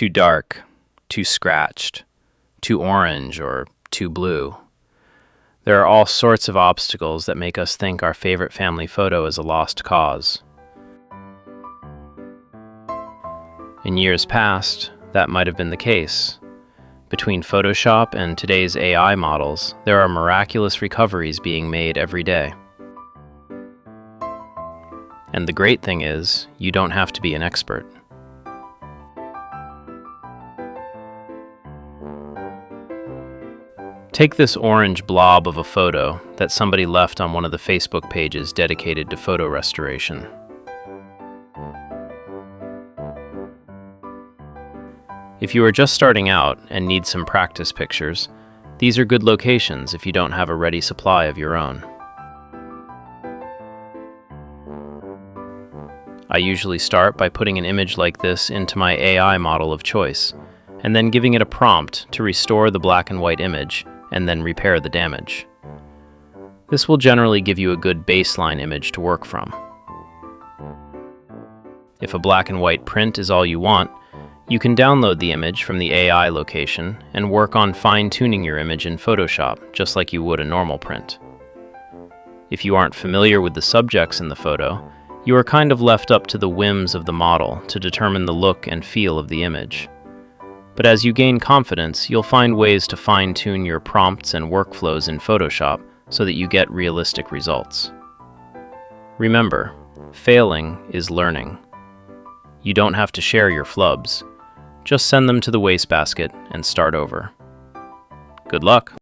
Too dark, too scratched, too orange, or too blue. There are all sorts of obstacles that make us think our favorite family photo is a lost cause. In years past, that might have been the case. Between Photoshop and today's AI models, there are miraculous recoveries being made every day. And the great thing is, you don't have to be an expert. Take this orange blob of a photo that somebody left on one of the Facebook pages dedicated to photo restoration. If you are just starting out and need some practice pictures, these are good locations if you don't have a ready supply of your own. I usually start by putting an image like this into my AI model of choice, and then giving it a prompt to restore the black and white image and then repair the damage. This will generally give you a good baseline image to work from. If a black and white print is all you want, you can download the image from the AI location and work on fine-tuning your image in Photoshop, just like you would a normal print. If you aren't familiar with the subjects in the photo, you are kind of left up to the whims of the model to determine the look and feel of the image. But as you gain confidence, you'll find ways to fine-tune your prompts and workflows in Photoshop so that you get realistic results. Remember, failing is learning. You don't have to share your flubs. Just send them to the wastebasket and start over. Good luck!